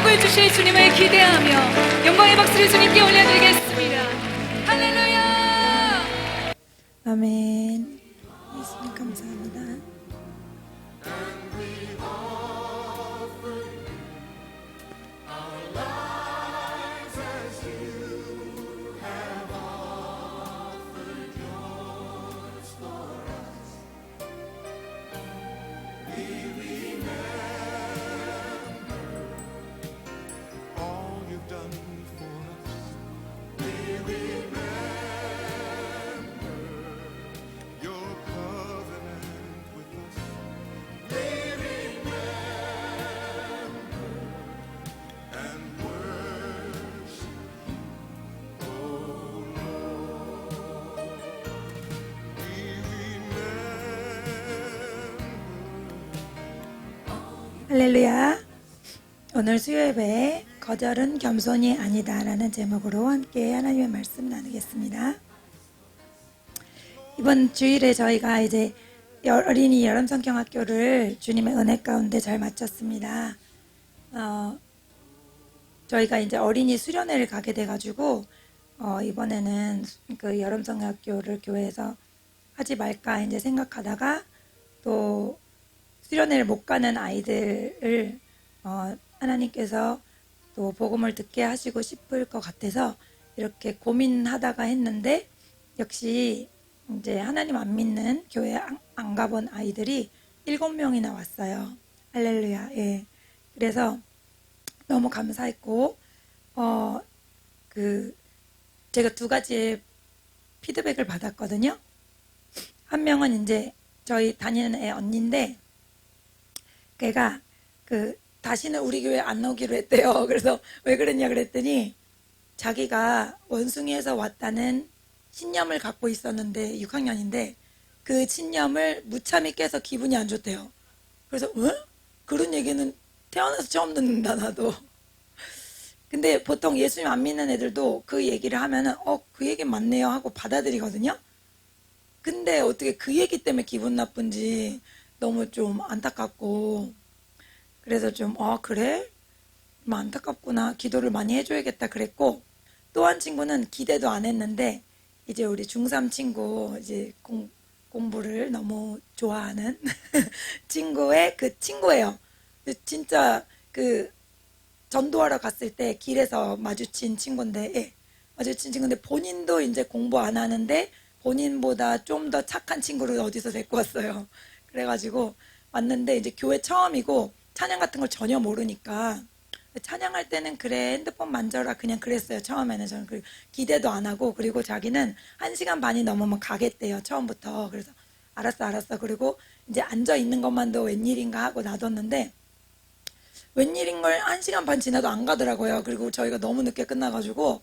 축복을 주실 주님을 기대하며 영광의 박수를 주님께 올려드리겠습니다. 할렐루야. 아멘. 예수님 감사합니다. All you've done for us. We remember your covenant with us. We remember and worship, oh Lord. We remember. 할렐루야. 오늘 수요예배에 거절은 겸손이 아니다라는 제목으로 함께 하나님의 말씀 나누겠습니다. 이번 주일에 저희가 이제 어린이 여름성경학교를 주님의 은혜 가운데 잘 마쳤습니다. 저희가 이제 어린이 수련회를 가게 돼가지고 이번에는 그 여름성경학교를 교회에서 하지 말까 이제 생각하다가 또 수련회를 못 가는 아이들을 하나님께서 또 복음을 듣게 하시고 싶을 것 같아서 이렇게 고민하다가 했는데 역시 이제 하나님 안 믿는 교회 안 가본 아이들이 7명이나 왔어요. 할렐루야. 예. 그래서 너무 감사했고 제가 2가지의 피드백을 받았거든요. 한 명은 이제 저희 다니는 애 언니인데 걔가 다시는 우리 교회 안 오기로 했대요. 그래서 왜 그랬냐 그랬더니 자기가 원숭이에서 왔다는 신념을 갖고 있었는데 6학년인데 그 신념을 무참히 깨서 기분이 안 좋대요. 그래서 그런 얘기는 태어나서 처음 듣는다 나도. 근데 보통 예수님 안 믿는 애들도 그 얘기를 하면은 그 얘기 맞네요 하고 받아들이거든요. 근데 어떻게 그 얘기 때문에 기분 나쁜지 너무 좀 안타깝고 그래서 좀 그래? 좀 안타깝구나. 기도를 많이 해줘야겠다 그랬고 또 한 친구는 기대도 안 했는데 이제 우리 중3 친구 이제 공부를 너무 좋아하는 친구의 그 친구예요. 진짜 전도하러 갔을 때 길에서 마주친 친구인데 본인도 이제 공부 안 하는데 본인보다 좀 더 착한 친구를 어디서 데리고 왔어요. 그래가지고 왔는데 이제 교회 처음이고 찬양 같은 걸 전혀 모르니까 찬양할 때는 그래 핸드폰 만져라 그냥 그랬어요. 처음에는 저는 기대도 안 하고 그리고 자기는 1시간 반이 넘으면 가겠대요. 처음부터. 그래서 알았어 그리고 이제 앉아 있는 것만도 웬일인가 하고 놔뒀는데 웬일인 걸 1시간 반 지나도 안 가더라고요. 그리고 저희가 너무 늦게 끝나가지고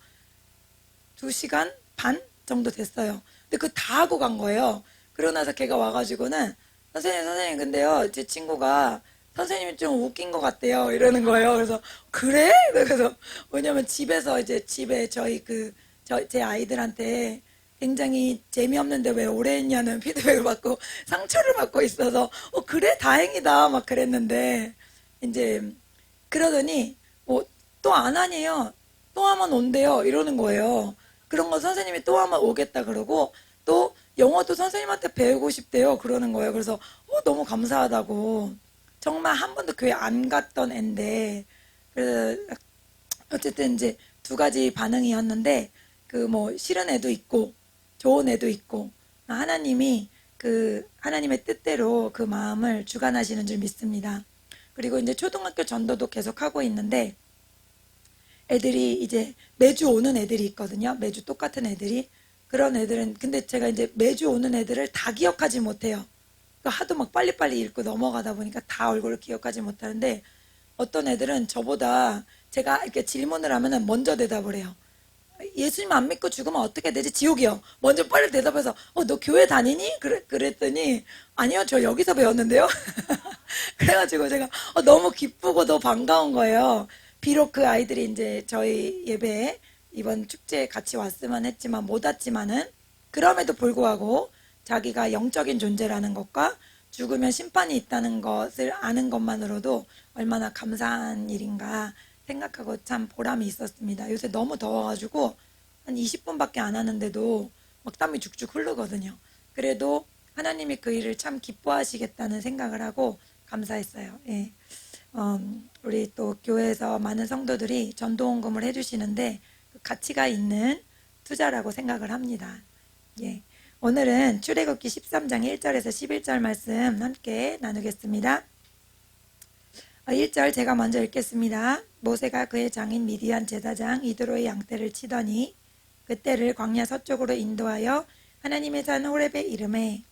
2시간 반 정도 됐어요. 근데 그거 다 하고 간 거예요. 그러고 나서 걔가 와가지고는 선생님 근데요 제 친구가 선생님이 좀 웃긴 것 같대요 이러는 거예요. 그래서 그래? 그래서 왜냐면 집에서 이제 집에 제 아이들한테 굉장히 재미없는데 왜 오래 했냐는 피드백을 받고 상처를 받고 있어서 그래 다행이다 막 그랬는데 이제 그러더니 또 안 하네요. 또 하면 온대요 이러는 거예요. 그런 거 선생님이 또 하면 오겠다 그러고 또 영어도 선생님한테 배우고 싶대요 그러는 거예요. 그래서 너무 감사하다고. 정말 한 번도 교회 안 갔던 애인데 그래서 어쨌든 이제 2가지 반응이었는데 싫은 애도 있고 좋은 애도 있고 하나님이 하나님의 뜻대로 그 마음을 주관하시는 줄 믿습니다. 그리고 이제 초등학교 전도도 계속 하고 있는데 애들이 이제 매주 오는 애들이 있거든요. 매주 똑같은 애들이. 그런 애들은 근데 제가 이제 매주 오는 애들을 다 기억하지 못해요. 하도 막 빨리빨리 읽고 넘어가다 보니까 다 얼굴을 기억하지 못하는데 어떤 애들은 저보다 제가 이렇게 질문을 하면은 먼저 대답을 해요. 예수님 안 믿고 죽으면 어떻게 되지? 지옥이요. 먼저 빨리 대답해서 너 교회 다니니? 그랬더니 아니요 저 여기서 배웠는데요. 그래가지고 제가 너무 기쁘고 더 반가운 거예요. 비록 그 아이들이 이제 저희 예배에 이번 축제에 같이 왔으면 했지만 못 왔지만은 그럼에도 불구하고 자기가 영적인 존재라는 것과 죽으면 심판이 있다는 것을 아는 것만으로도 얼마나 감사한 일인가 생각하고 참 보람이 있었습니다. 요새 너무 더워가지고 한 20분밖에 안 하는데도 막 땀이 죽죽 흐르거든요. 그래도 하나님이 그 일을 참 기뻐하시겠다는 생각을 하고 감사했어요. 예. 우리 또 교회에서 많은 성도들이 전도헌금을 해주시는데 그 가치가 있는 투자라고 생각을 합니다. 예. 오늘은 출애굽기 13장 1절에서 11절 말씀 함께 나누겠습니다. 1절 제가 먼저 읽겠습니다. 모세가 그의 장인 미디안 제사장 이드로의 양떼를 치더니 그떼를 광야 서쪽으로 인도하여 하나님의 산 호렙에 이르매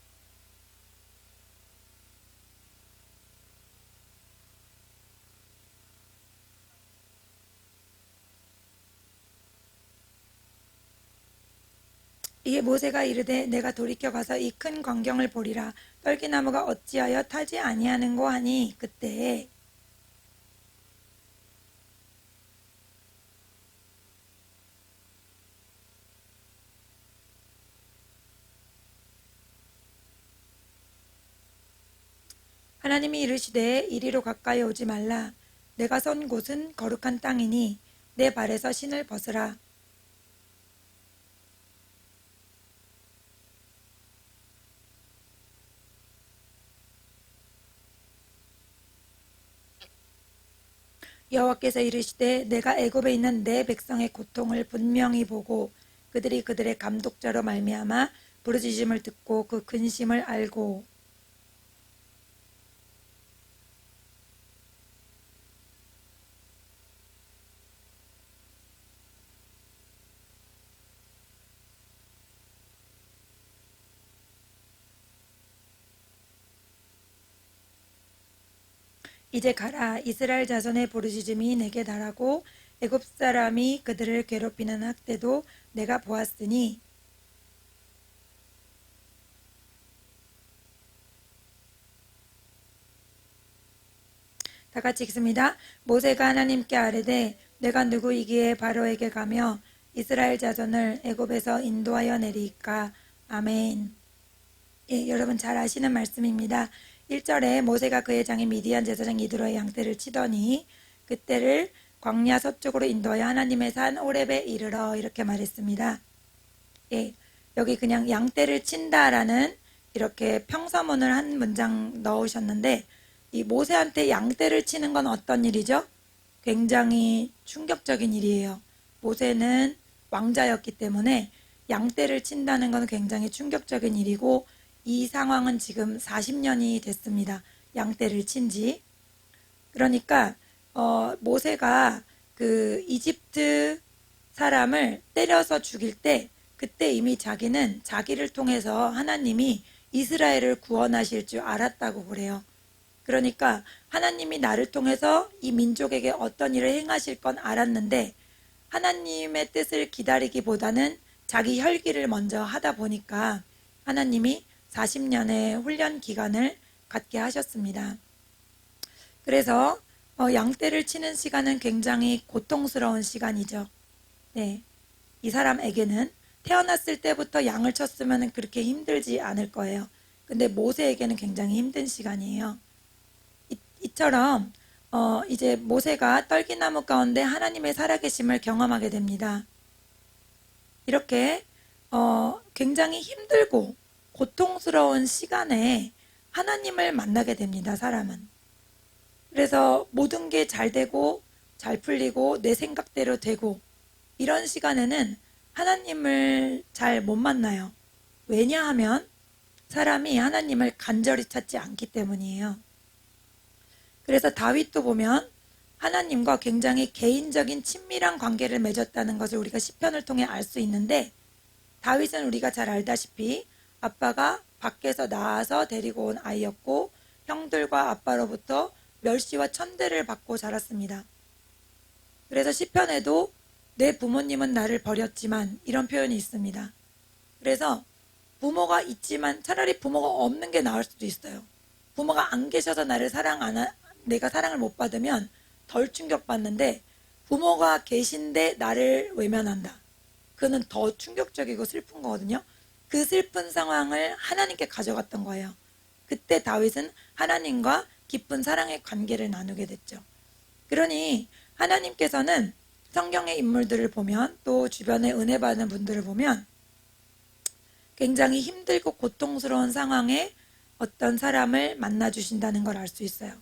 이에 모세가 이르되 내가 돌이켜 가서 이 큰 광경을 보리라 떨기나무가 어찌하여 타지 아니하는고 하니 그때에 하나님이 이르시되 이리로 가까이 오지 말라 내가 선 곳은 거룩한 땅이니 내 발에서 신을 벗으라 여호와께서 이르시되 내가 애굽에 있는 내 백성의 고통을 분명히 보고 그들이 그들의 감독자로 말미암아 부르짖음을 듣고 그 근심을 알고 이제 가라 이스라엘 자손의 부르짖음이 내게 달하고 애굽 사람이 그들을 괴롭히는 학대도 내가 보았으니 다 같이 읽습니다. 모세가 하나님께 아뢰되 내가 누구이기에 바로에게 가며 이스라엘 자손을 애굽에서 인도하여 내리이까 아멘. 예, 여러분 잘 아시는 말씀입니다. 1절에 모세가 그의 장인 미디안 제사장 이드로의 양떼를 치더니 그때를 광야 서쪽으로 인도하여 하나님의 산 호렙에 이르러 이렇게 말했습니다. 예, 여기 그냥 양떼를 친다라는 이렇게 평서문을 한 문장 넣으셨는데 이 모세한테 양떼를 치는 건 어떤 일이죠? 굉장히 충격적인 일이에요. 모세는 왕자였기 때문에 양떼를 친다는 건 굉장히 충격적인 일이고 이 상황은 지금 40년이 됐습니다. 양떼를 친 지. 그러니까 모세가 그 이집트 사람을 때려서 죽일 때 그때 이미 자기는 자기를 통해서 하나님이 이스라엘을 구원하실 줄 알았다고 그래요. 그러니까 하나님이 나를 통해서 이 민족에게 어떤 일을 행하실 건 알았는데 하나님의 뜻을 기다리기보다는 자기 혈기를 먼저 하다 보니까 하나님이 40년의 훈련 기간을 갖게 하셨습니다. 그래서 양떼를 치는 시간은 굉장히 고통스러운 시간이죠. 네, 이 사람에게는 태어났을 때부터 양을 쳤으면 그렇게 힘들지 않을 거예요. 근데 모세에게는 굉장히 힘든 시간이에요. 이처럼 이제 모세가 떨기나무 가운데 하나님의 살아계심을 경험하게 됩니다. 이렇게 굉장히 힘들고 고통스러운 시간에 하나님을 만나게 됩니다. 사람은. 그래서 모든 게 잘 되고 잘 풀리고 내 생각대로 되고 이런 시간에는 하나님을 잘 못 만나요. 왜냐하면 사람이 하나님을 간절히 찾지 않기 때문이에요. 그래서 다윗도 보면 하나님과 굉장히 개인적인 친밀한 관계를 맺었다는 것을 우리가 시편을 통해 알 수 있는데 다윗은 우리가 잘 알다시피 아빠가 밖에서 나와서 데리고 온 아이였고 형들과 아빠로부터 멸시와 천대를 받고 자랐습니다. 그래서 시편에도 내 부모님은 나를 버렸지만 이런 표현이 있습니다. 그래서 부모가 있지만 차라리 부모가 없는 게 나을 수도 있어요. 부모가 안 계셔서 내가 사랑을 못 받으면 덜 충격받는데 부모가 계신데 나를 외면한다. 그거는 더 충격적이고 슬픈 거거든요. 그 슬픈 상황을 하나님께 가져갔던 거예요. 그때 다윗은 하나님과 깊은 사랑의 관계를 나누게 됐죠. 그러니 하나님께서는 성경의 인물들을 보면 또 주변에 은혜 받는 분들을 보면 굉장히 힘들고 고통스러운 상황에 어떤 사람을 만나 주신다는 걸 알 수 있어요.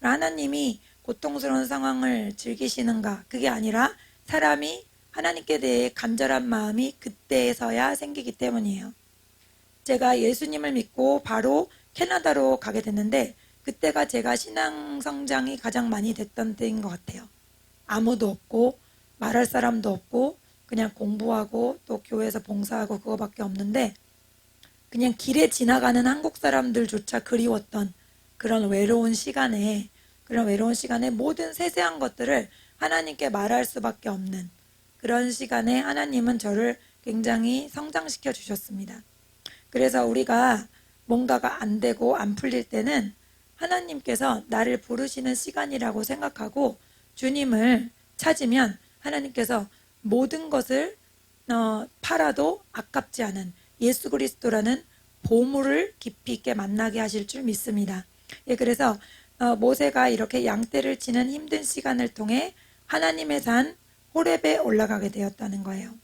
하나님이 고통스러운 상황을 즐기시는가? 그게 아니라 사람이 하나님께 대해 간절한 마음이 그때서야 생기기 때문이에요. 제가 예수님을 믿고 바로 캐나다로 가게 됐는데 그때가 제가 신앙 성장이 가장 많이 됐던 때인 것 같아요. 아무도 없고 말할 사람도 없고 그냥 공부하고 또 교회에서 봉사하고 그거밖에 없는데 그냥 길에 지나가는 한국 사람들조차 그리웠던 그런 외로운 시간에 모든 세세한 것들을 하나님께 말할 수밖에 없는 그런 시간에 하나님은 저를 굉장히 성장시켜 주셨습니다. 그래서 우리가 뭔가가 안 되고 안 풀릴 때는 하나님께서 나를 부르시는 시간이라고 생각하고 주님을 찾으면 하나님께서 모든 것을 팔아도 아깝지 않은 예수 그리스도라는 보물을 깊이 있게 만나게 하실 줄 믿습니다. 예, 그래서 모세가 이렇게 양떼를 치는 힘든 시간을 통해 하나님의 산 호렙에 올라가게 되었다는 거예요.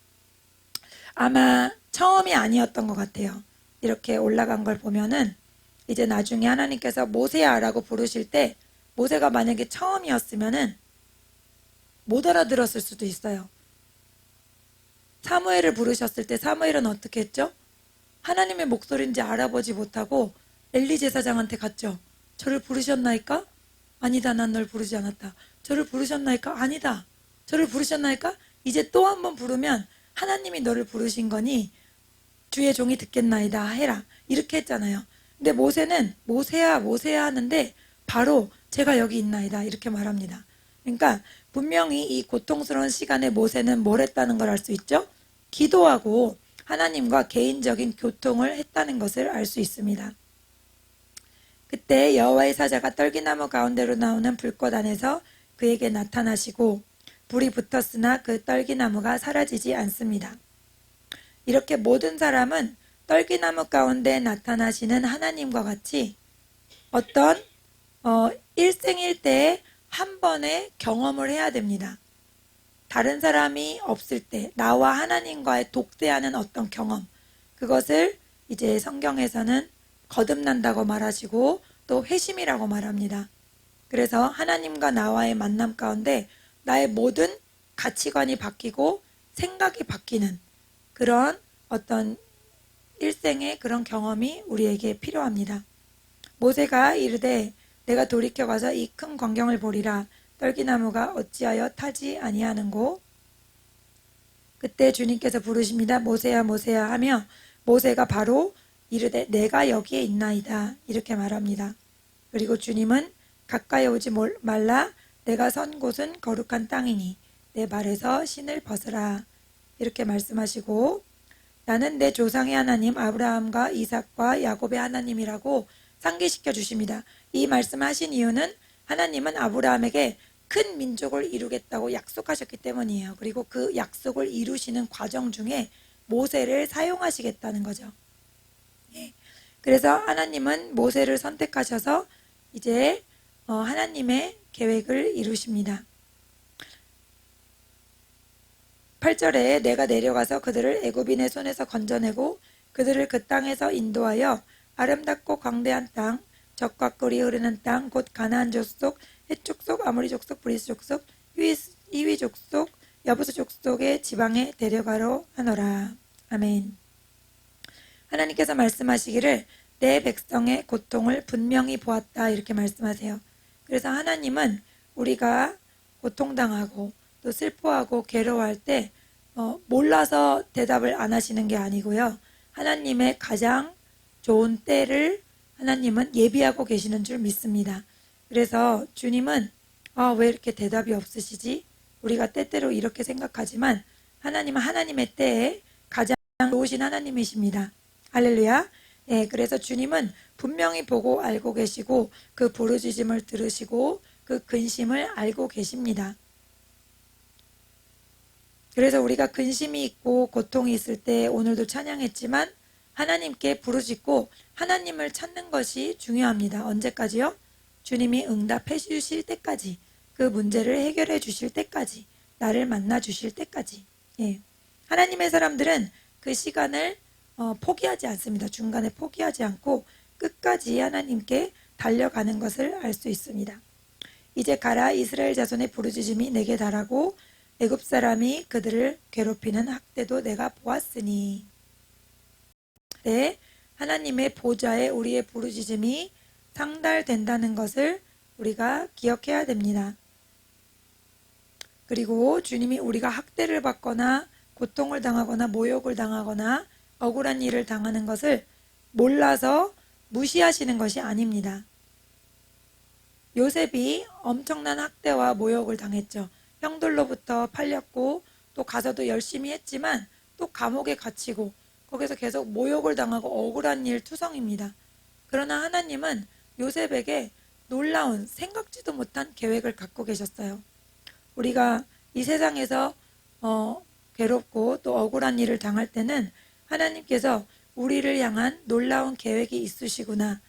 아마 처음이 아니었던 것 같아요. 이렇게 올라간 걸 보면은 이제 나중에 하나님께서 모세야라고 부르실 때 모세가 만약에 처음이었으면은 못 알아들었을 수도 있어요. 사무엘을 부르셨을 때 사무엘은 어떻게 했죠? 하나님의 목소리인지 알아보지 못하고 엘리 제사장한테 갔죠. 저를 부르셨나이까? 아니다, 난 널 부르지 않았다. 저를 부르셨나이까? 아니다. 저를 부르셨나이까? 이제 또 한 번 부르면 하나님이 너를 부르신 거니 주의 종이 듣겠나이다 해라. 이렇게 했잖아요. 근데 모세는 모세야 모세야 하는데 바로 제가 여기 있나이다 이렇게 말합니다. 그러니까 분명히 이 고통스러운 시간에 모세는 뭘 했다는 걸 알 수 있죠? 기도하고 하나님과 개인적인 교통을 했다는 것을 알 수 있습니다. 그때 여호와의 사자가 떨기나무 가운데로 나오는 불꽃 안에서 그에게 나타나시고 불이 붙었으나 그 떨기나무가 사라지지 않습니다. 이렇게 모든 사람은 떨기나무 가운데 나타나시는 하나님과 같이 어떤 일생일대에 한 번의 경험을 해야 됩니다. 다른 사람이 없을 때 나와 하나님과의 독대하는 어떤 경험, 그것을 이제 성경에서는 거듭난다고 말하시고 또 회심이라고 말합니다. 그래서 하나님과 나와의 만남 가운데 나의 모든 가치관이 바뀌고 생각이 바뀌는 그런 어떤 일생의 그런 경험이 우리에게 필요합니다. 모세가 이르되 내가 돌이켜 가서 이 큰 광경을 보리라. 떨기나무가 어찌하여 타지 아니하는고? 그때 주님께서 부르십니다. 모세야 모세야 하며 모세가 바로 이르되 내가 여기에 있나이다 이렇게 말합니다. 그리고 주님은 가까이 오지 말라. 내가 선 곳은 거룩한 땅이니 내 발에서 신을 벗으라 이렇게 말씀하시고 나는 내 조상의 하나님 아브라함과 이삭과 야곱의 하나님이라고 상기시켜 주십니다. 이 말씀하신 이유는 하나님은 아브라함에게 큰 민족을 이루겠다고 약속하셨기 때문이에요. 그리고 그 약속을 이루시는 과정 중에 모세를 사용하시겠다는 거죠. 예. 그래서 하나님은 모세를 선택하셔서 이제 하나님의 계획을 이루십니다. 8절에 내가 내려가서 그들을 애굽인의 손에서 건져내고 그들을 그 땅에서 인도하여 아름답고 광대한 땅, 젖과 꿀이 흐르는 땅, 곧 가나안 족속, 헷 족속, 아모리 족속, 브리스 족속, 히위 족속, 여부스 족속의 지방에 데려가려 하노라. 아멘. 하나님께서 말씀하시기를 내 백성의 고통을 분명히 보았다 이렇게 말씀하세요. 그래서 하나님은 우리가 고통당하고 또 슬퍼하고 괴로워할 때 몰라서 대답을 안 하시는 게 아니고요. 하나님의 가장 좋은 때를 하나님은 예비하고 계시는 줄 믿습니다. 그래서 주님은 왜 이렇게 대답이 없으시지? 우리가 때때로 이렇게 생각하지만 하나님은 하나님의 때에 가장 좋으신 하나님이십니다. 할렐루야. 예, 그래서 주님은 분명히 보고 알고 계시고 그 부르짖음을 들으시고 그 근심을 알고 계십니다. 그래서 우리가 근심이 있고 고통이 있을 때 오늘도 찬양했지만 하나님께 부르짖고 하나님을 찾는 것이 중요합니다. 언제까지요? 주님이 응답해 주실 때까지. 그 그 문제를 해결해 주실 때까지, 나를 만나 주실 때까지. 예. 하나님의 사람들은 그 시간을 포기하지 않습니다. 중간에 포기하지 않고 끝까지 하나님께 달려가는 것을 알 수 있습니다. 이제 가라, 이스라엘 자손의 부르짖음이 내게 달하고 애굽 사람이 그들을 괴롭히는 학대도 내가 보았으니. 네, 하나님의 보좌에 우리의 부르짖음이 상달된다는 것을 우리가 기억해야 됩니다. 그리고 주님이 우리가 학대를 받거나 고통을 당하거나 모욕을 당하거나 억울한 일을 당하는 것을 몰라서 무시하시는 것이 아닙니다. 요셉이 엄청난 학대와 모욕을 당했죠. 형들로부터 팔렸고 또 가서도 열심히 했지만 또 감옥에 갇히고 거기서 계속 모욕을 당하고 억울한 일 투성입니다. 그러나 하나님은 요셉에게 놀라운 생각지도 못한 계획을 갖고 계셨어요. 우리가 이 세상에서 괴롭고 또 억울한 일을 당할 때는 하나님께서 우리를 향한 놀라운 계획이 있으시구나,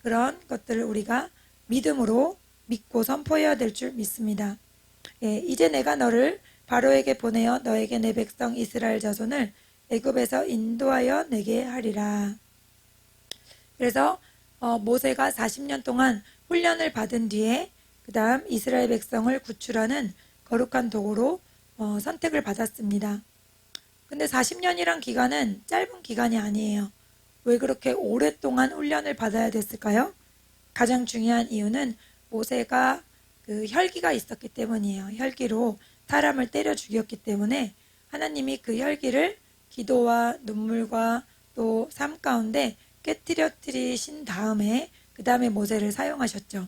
그런 것들을 우리가 믿음으로 믿고 선포해야 될 줄 믿습니다. 예, 이제 내가 너를 바로에게 보내어 너에게 내 백성 이스라엘 자손을 애굽에서 인도하여 내게 하리라. 그래서 모세가 40년 동안 훈련을 받은 뒤에 그 다음 이스라엘 백성을 구출하는 거룩한 도구로 선택을 받았습니다. 근데 40년이란 기간은 짧은 기간이 아니에요. 왜 그렇게 오랫동안 훈련을 받아야 됐을까요? 가장 중요한 이유는 모세가 그 혈기가 있었기 때문이에요. 혈기로 사람을 때려 죽였기 때문에 하나님이 그 혈기를 기도와 눈물과 또 삶 가운데 깨뜨려뜨리신 다음에 그 다음에 모세를 사용하셨죠.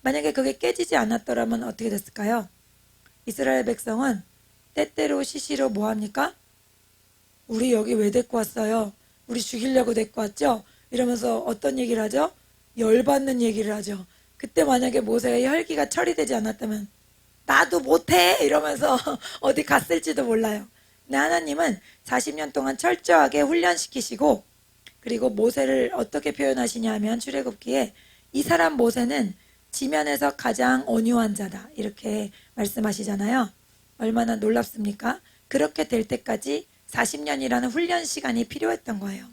만약에 그게 깨지지 않았더라면 어떻게 됐을까요? 이스라엘 백성은 때때로 시시로 뭐합니까? 우리 여기 왜 데리고 왔어요? 우리 죽이려고 데리고 왔죠? 이러면서 어떤 얘기를 하죠? 열받는 얘기를 하죠. 그때 만약에 모세의 혈기가 처리되지 않았다면 나도 못해! 이러면서 어디 갔을지도 몰라요. 근데 하나님은 40년 동안 철저하게 훈련시키시고, 그리고 모세를 어떻게 표현하시냐 하면 출애굽기에 이 사람 모세는 지면에서 가장 온유한 자다, 이렇게 말씀하시잖아요. 얼마나 놀랍습니까? 그렇게 될 때까지 40년이라는 훈련 시간이 필요했던 거예요.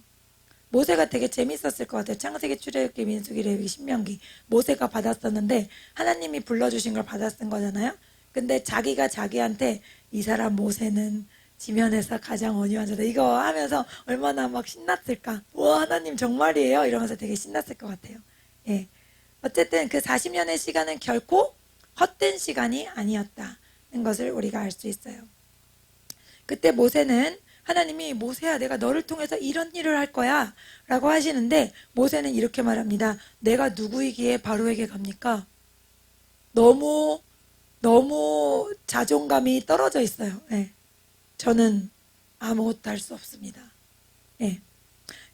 모세가 되게 재밌었을 것 같아요. 창세기, 출애굽기, 민수기, 레위기, 신명기 모세가 받았었는데 하나님이 불러주신 걸 받아 쓴 거잖아요. 근데 자기가 자기한테 이 사람 모세는 지면에서 가장 온유한 자다, 이거 하면서 얼마나 막 신났을까. 와, 하나님 정말이에요? 이러면서 되게 신났을 것 같아요. 예. 어쨌든 그 40년의 시간은 결코 헛된 시간이 아니었다는 것을 우리가 알 수 있어요. 그때 모세는 하나님이 모세야, 내가 너를 통해서 이런 일을 할 거야 라고 하시는데 모세는 이렇게 말합니다. 내가 누구이기에 바로에게 갑니까? 너무 자존감이 떨어져 있어요. 예. 저는 아무것도 할 수 없습니다. 예.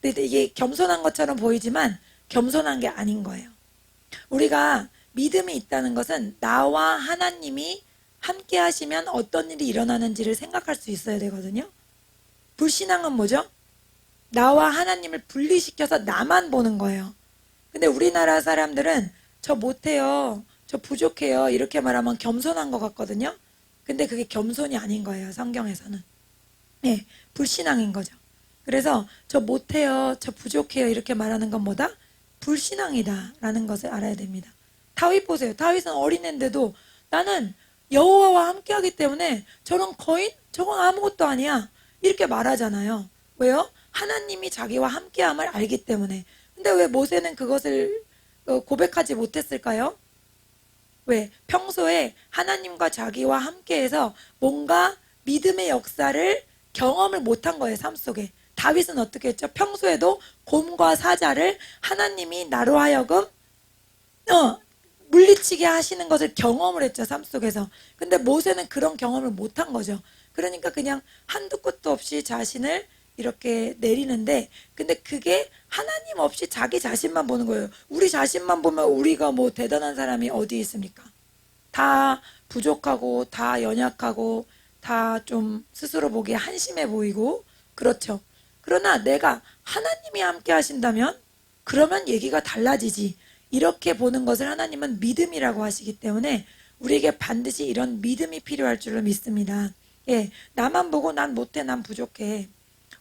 근데 이게 겸손한 것처럼 보이지만 겸손한 게 아닌 거예요. 우리가 믿음이 있다는 것은 나와 하나님이 함께 하시면 어떤 일이 일어나는지를 생각할 수 있어야 되거든요. 불신앙은 뭐죠? 나와 하나님을 분리시켜서 나만 보는 거예요. 근데 우리나라 사람들은 저 못해요, 저 부족해요 이렇게 말하면 겸손한 것 같거든요. 근데 그게 겸손이 아닌 거예요. 성경에서는. 예, 불신앙인 거죠. 그래서 저 못해요, 저 부족해요 이렇게 말하는 건 뭐다? 불신앙이다라는 것을 알아야 됩니다. 다윗 보세요. 다윗은 어린애인데도 나는 여호와와 함께하기 때문에 저런 거인? 저건 아무것도 아니야 이렇게 말하잖아요. 왜요? 하나님이 자기와 함께함을 알기 때문에. 근데 왜 모세는 그것을 고백하지 못했을까요? 왜? 평소에 하나님과 자기와 함께해서 뭔가 믿음의 역사를 경험을 못한 거예요. 삶 속에. 다윗은 어떻게 했죠? 평소에도 곰과 사자를 하나님이 나로 하여금 물리치게 하시는 것을 경험을 했죠. 삶 속에서. 근데 모세는 그런 경험을 못한 거죠. 그러니까 그냥 한두 끝도 없이 자신을 이렇게 내리는데, 근데 그게 하나님 없이 자기 자신만 보는 거예요. 우리 자신만 보면 우리가 뭐 대단한 사람이 어디 있습니까? 다 부족하고 다 연약하고 다 좀 스스로 보기에 한심해 보이고 그렇죠. 그러나 내가 하나님이 함께 하신다면 그러면 얘기가 달라지지. 이렇게 보는 것을 하나님은 믿음이라고 하시기 때문에 우리에게 반드시 이런 믿음이 필요할 줄로 믿습니다. 예, 나만 보고 난 못해, 난 부족해.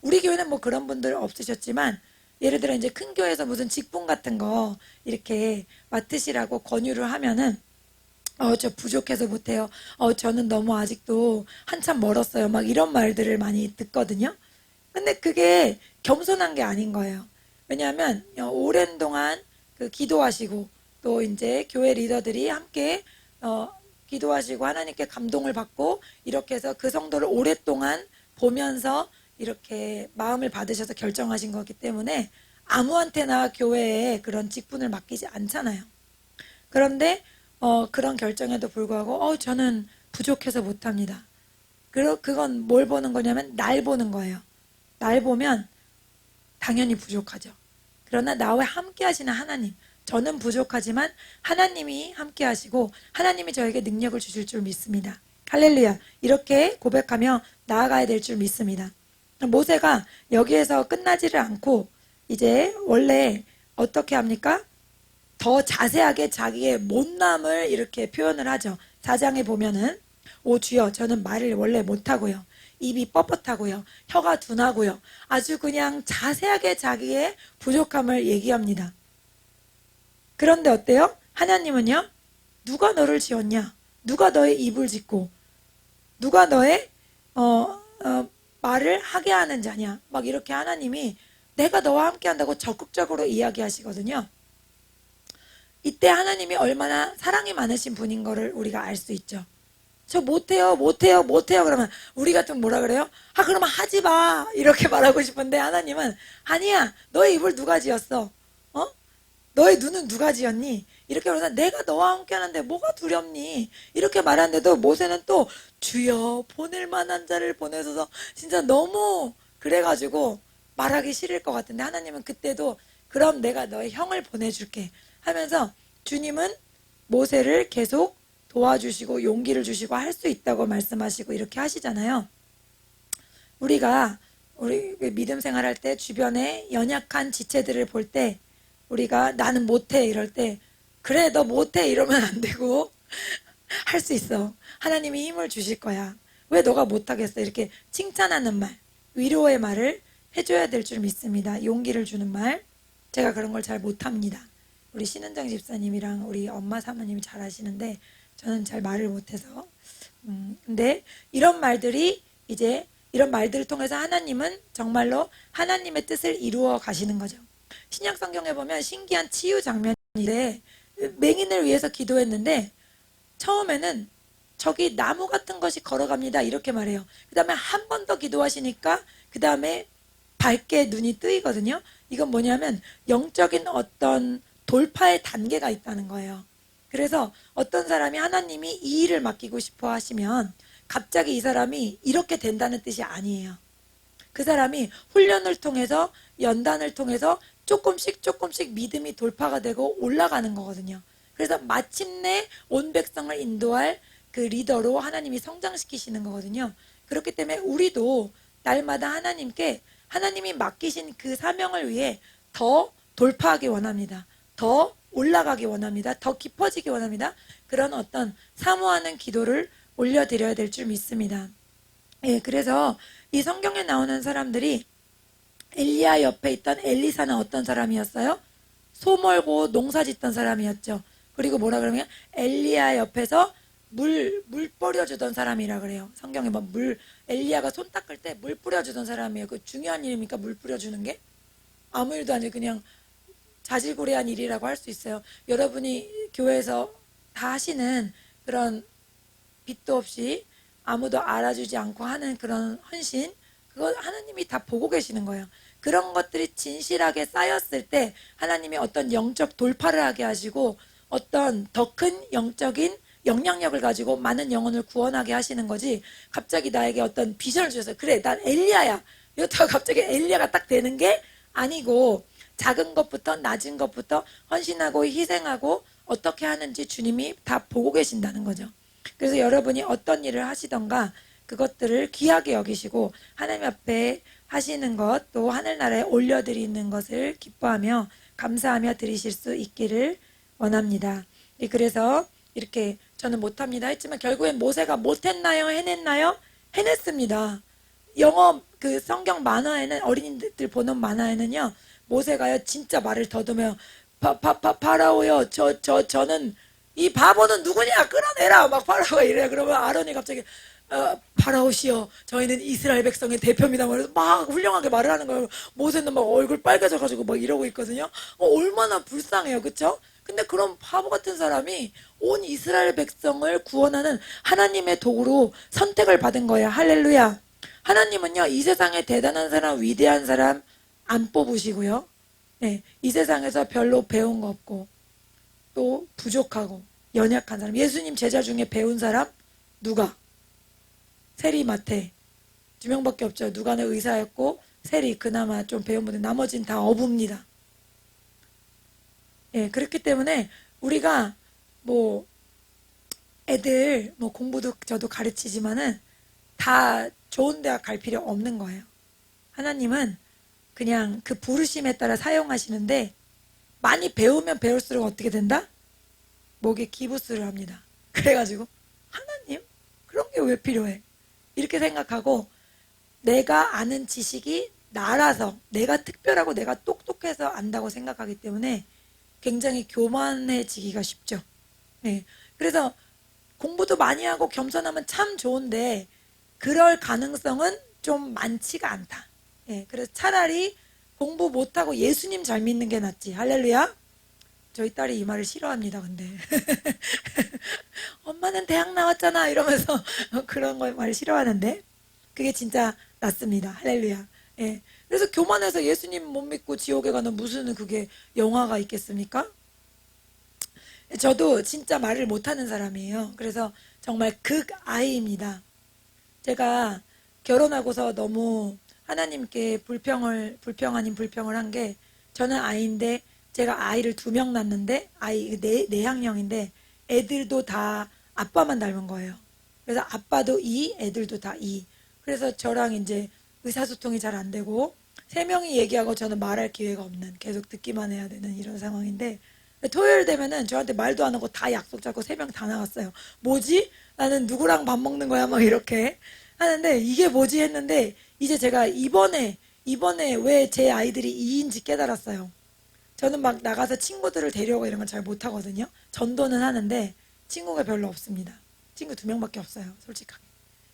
우리 교회는 뭐 그런 분들 없으셨지만 예를 들어 이제 큰 교회에서 무슨 직분 같은 거 이렇게 맡으시라고 권유를 하면은 저 부족해서 못해요. 저는 너무 아직도 한참 멀었어요. 막 이런 말들을 많이 듣거든요. 근데 그게 겸손한 게 아닌 거예요. 왜냐하면 오랜 동안 그 기도하시고 또 이제 교회 리더들이 함께 기도하시고 하나님께 감동을 받고 이렇게 해서 그 성도를 오랫동안 보면서 이렇게 마음을 받으셔서 결정하신 거기 때문에 아무한테나 교회에 그런 직분을 맡기지 않잖아요. 그런데 그런 결정에도 불구하고 저는 부족해서 못합니다. 그건 뭘 보는 거냐면 날 보는 거예요. 날 보면 당연히 부족하죠. 그러나 나와 함께 하시는 하나님, 저는 부족하지만 하나님이 함께 하시고 하나님이 저에게 능력을 주실 줄 믿습니다. 할렐루야. 이렇게 고백하며 나아가야 될 줄 믿습니다. 모세가 여기에서 끝나지를 않고 이제 원래 어떻게 합니까? 더 자세하게 자기의 못남을 이렇게 표현을 하죠. 4장에 보면은 오 주여 저는 말을 원래 못하고요. 입이 뻣뻣하고요. 혀가 둔하고요. 아주 그냥 자세하게 자기의 부족함을 얘기합니다. 그런데 어때요? 하나님은요. 누가 너를 지었냐? 누가 너의 입을 짓고 누가 너의 말을 하게 하는 자냐? 막 이렇게 하나님이 내가 너와 함께 한다고 적극적으로 이야기하시거든요. 이때 하나님이 얼마나 사랑이 많으신 분인 거를 우리가 알 수 있죠. 저 못해요 그러면 우리 같으면 뭐라 그래요? 그러면 하지 마 이렇게 말하고 싶은데 하나님은 아니야 너의 입을 누가 지었어? 너의 눈은 누가 지었니? 이렇게 말해서 내가 너와 함께 하는데 뭐가 두렵니? 이렇게 말하는데도 모세는 또 주여 보낼 만한 자를 보내셔서 진짜 너무 그래가지고 말하기 싫을 것 같은데 하나님은 그때도 그럼 내가 너의 형을 보내줄게 하면서 주님은 모세를 계속 도와주시고 용기를 주시고 할 수 있다고 말씀하시고 이렇게 하시잖아요. 우리 믿음 생활할 때 주변에 연약한 지체들을 볼 때 우리가 나는 못해 이럴 때 그래 너 못해 이러면 안 되고 할 수 있어. 하나님이 힘을 주실 거야. 왜 너가 못하겠어? 이렇게 칭찬하는 말, 위로의 말을 해줘야 될 줄 믿습니다. 용기를 주는 말. 제가 그런 걸 잘 못합니다. 우리 신은정 집사님이랑 우리 엄마 사모님이 잘 하시는데 저는 잘 말을 못해서 근데 이런 말들이 이제 이런 말들을 통해서 하나님은 정말로 하나님의 뜻을 이루어 가시는 거죠. 신약 성경에 보면 신기한 치유 장면인데 맹인을 위해서 기도했는데 처음에는 저기 나무 같은 것이 걸어갑니다 이렇게 말해요. 그 다음에 한 번 더 기도하시니까 그 다음에 밝게 눈이 뜨이거든요. 이건 뭐냐면 영적인 어떤 돌파의 단계가 있다는 거예요. 그래서 어떤 사람이 하나님이 이 일을 맡기고 싶어 하시면 갑자기 이 사람이 이렇게 된다는 뜻이 아니에요. 그 사람이 훈련을 통해서 연단을 통해서 조금씩 믿음이 돌파가 되고 올라가는 거거든요. 그래서 마침내 온 백성을 인도할 그 리더로 하나님이 성장시키시는 거거든요. 그렇기 때문에 우리도 날마다 하나님께 하나님이 맡기신 그 사명을 위해 더 돌파하기 원합니다. 더 올라가기 원합니다. 더 깊어지기 원합니다. 그런 어떤 사모하는 기도를 올려드려야 될 줄 믿습니다. 예, 그래서 이 성경에 나오는 사람들이 엘리야 옆에 있던 엘리사는 어떤 사람이었어요? 소 몰고 농사 짓던 사람이었죠. 그리고 뭐라 그러면 엘리야 옆에서 물 뿌려주던 사람이라 그래요. 성경에 뭐 엘리야가 손 닦을 때 물 뿌려주던 사람이에요. 그 중요한 일입니까? 물 뿌려주는 게? 아무 일도 아니고 그냥 자질구레한 일이라고 할 수 있어요. 여러분이 교회에서 다 하시는 그런 빚도 없이 아무도 알아주지 않고 하는 그런 헌신, 그거 하나님이 다 보고 계시는 거예요. 그런 것들이 진실하게 쌓였을 때 하나님이 어떤 영적 돌파를 하게 하시고 어떤 더 큰 영적인 영향력을 가지고 많은 영혼을 구원하게 하시는 거지. 갑자기 나에게 어떤 비전을 주셔서 그래 난 엘리야야 이렇다고 갑자기 엘리야가 딱 되는 게 아니고 작은 것부터 낮은 것부터 헌신하고 희생하고 어떻게 하는지 주님이 다 보고 계신다는 거죠. 그래서 여러분이 어떤 일을 하시던가 그것들을 귀하게 여기시고 하나님 앞에 하시는 것 또 하늘나라에 올려드리는 것을 기뻐하며 감사하며 드리실 수 있기를 원합니다. 그래서 이렇게 저는 못합니다 했지만 결국엔 모세가 못했나요? 해냈나요? 해냈습니다. 영어 그 성경 만화에는 어린이들 보는 만화에는요 모세가요 진짜 말을 더듬어요. 파라오요 저는 이 바보는 누구냐 끌어내라 막 파라오가 이래. 그러면 아론이 갑자기 파라오시여 저희는 이스라엘 백성의 대표입니다. 그래서 막 훌륭하게 말을 하는 거예요. 모세는 막 얼굴 빨개져가지고 막 이러고 있거든요. 얼마나 불쌍해요, 그쵸? 근데 그런 바보 같은 사람이 온 이스라엘 백성을 구원하는 하나님의 도구로 선택을 받은 거예요. 할렐루야. 하나님은요 이 세상에 대단한 사람, 위대한 사람 안 뽑으시고요. 네, 이 세상에서 별로 배운 거 없고 또 부족하고 연약한 사람. 예수님 제자 중에 배운 사람 누가? 세리, 마태 2명밖에 없죠. 누가는 의사였고 세리 그나마 좀 배운 분들, 나머지는 다 어부입니다. 예, 그렇기 때문에 우리가 뭐 애들 뭐 공부도 저도 가르치지만은 다 좋은 대학 갈 필요 없는 거예요. 하나님은 그냥 그 부르심에 따라 사용하시는데 많이 배우면 배울수록 어떻게 된다? 목에 기부스를 합니다. 그래가지고 하나님 그런 게 왜 필요해? 이렇게 생각하고 내가 아는 지식이 나라서 내가 특별하고 내가 똑똑해서 안다고 생각하기 때문에 굉장히 교만해지기가 쉽죠. 네. 그래서 공부도 많이 하고 겸손하면 참 좋은데 그럴 가능성은 좀 많지가 않다. 예, 그래서 차라리 공부 못하고 예수님 잘 믿는 게 낫지. 할렐루야. 저희 딸이 이 말을 싫어합니다. 근데 엄마는 대학 나왔잖아 이러면서 그런 걸 말 싫어하는데 그게 진짜 낫습니다. 할렐루야. 예, 그래서 교만해서 예수님 못 믿고 지옥에 가는 무슨 그게 영화가 있겠습니까? 저도 진짜 말을 못하는 사람이에요. 그래서 정말 극아이입니다. 제가 결혼하고서 너무 하나님께 불평 아닌 불평을 한 게 저는 아이인데 제가 아이를 2명 낳는데 아이 내향형인데 애들도 다 아빠만 닮은 거예요. 그래서 아빠도 이, 애들도 다 이. 그래서 저랑 이제 의사소통이 잘 안 되고 3명이 얘기하고 저는 말할 기회가 없는 계속 듣기만 해야 되는 이런 상황인데 토요일 되면은 저한테 말도 안 하고 다 약속 잡고 3명 다 나갔어요. 뭐지? 나는 누구랑 밥 먹는 거야? 막 이렇게 하는데 이게 뭐지 했는데 이제 제가 이번에 왜 제 아이들이 2인지 깨달았어요. 저는 막 나가서 친구들을 데려오고 이런 건 잘 못하거든요. 전도는 하는데 친구가 별로 없습니다. 친구 2명밖에 없어요. 솔직하게.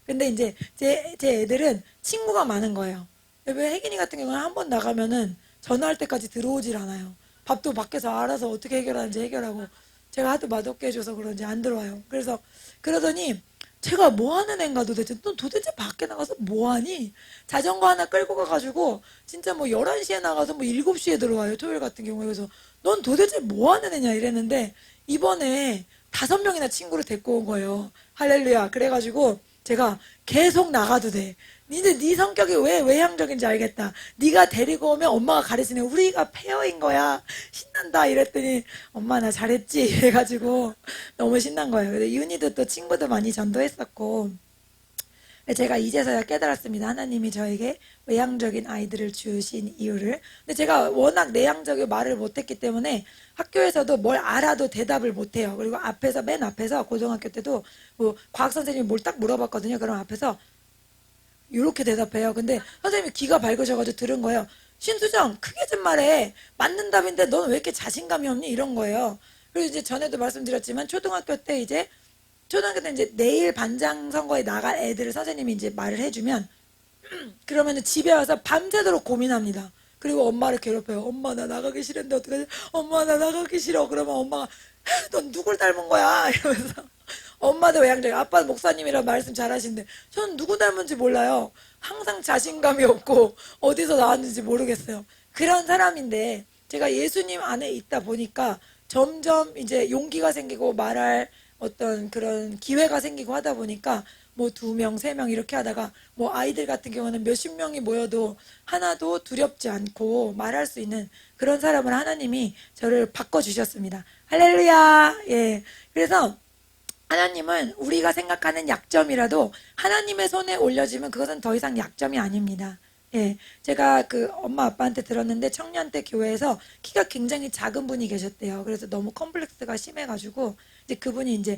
근데 이제 제 애들은 친구가 많은 거예요. 왜 혜gin이 같은 경우는 한 번 나가면은 전화할 때까지 들어오질 않아요. 밥도 밖에서 알아서 어떻게 해결하는지 해결하고 제가 하도 맛없게 해줘서 그런지 안 들어와요. 그래서 그러더니 제가 뭐 하는 애인가 도대체 너 도대체 밖에 나가서 뭐 하니? 자전거 하나 끌고 가가지고 진짜 뭐 11시에 나가서 뭐 7시에 들어와요. 토요일 같은 경우에. 그래서 넌 도대체 뭐 하는 애냐 이랬는데 이번에 5명이나 친구를 데리고 온 거예요. 할렐루야. 그래가지고 제가 계속 나가도 돼. 이제 네 성격이 왜 외향적인지 알겠다. 네가 데리고 오면 엄마가 가르치네. 우리가 페어인 거야. 신난다 이랬더니 엄마 나 잘했지 이래가지고 너무 신난 거예요. 그래서 윤희도 또 친구도 많이 전도했었고 제가 이제서야 깨달았습니다. 하나님이 저에게 외향적인 아이들을 주신 이유를. 근데 제가 워낙 내향적이고 말을 못했기 때문에 학교에서도 뭘 알아도 대답을 못해요. 그리고 맨 앞에서 고등학교 때도 뭐 과학 선생님이 뭘 딱 물어봤거든요. 그럼 앞에서 이렇게 대답해요. 근데 선생님이 귀가 밝으셔가지고 들은 거예요. 신수정 크게 좀 말해. 맞는 답인데 너는 왜 이렇게 자신감이 없니? 이런 거예요. 그리고 이제 전에도 말씀드렸지만 초등학교 때 이제 내일 반장 선거에 나갈 애들을 선생님이 이제 말을 해주면 그러면은 집에 와서 밤새도록 고민합니다. 그리고 엄마를 괴롭혀요. 엄마 나 나가기 싫은데 어떡하지? 엄마 나 나가기 싫어. 그러면 엄마가 넌 누굴 닮은 거야? 이러면서 엄마도 외향적이고 아빠도 목사님이라 말씀 잘하시는데 저는 누구 닮은지 몰라요. 항상 자신감이 없고 어디서 나왔는지 모르겠어요. 그런 사람인데 제가 예수님 안에 있다 보니까 점점 이제 용기가 생기고 말할 어떤 그런 기회가 생기고 하다 보니까 뭐 2명, 3명 이렇게 하다가 뭐 아이들 같은 경우는 몇십 명이 모여도 하나도 두렵지 않고 말할 수 있는 그런 사람을 하나님이 저를 바꿔주셨습니다. 할렐루야. 예. 그래서 하나님은 우리가 생각하는 약점이라도 하나님의 손에 올려지면 그것은 더 이상 약점이 아닙니다. 예, 제가 그 엄마 아빠한테 들었는데 청년 때 교회에서 키가 굉장히 작은 분이 계셨대요. 그래서 너무 컴플렉스가 심해가지고 이제 그분이 이제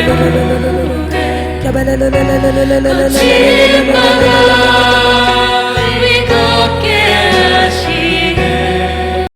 거짓말로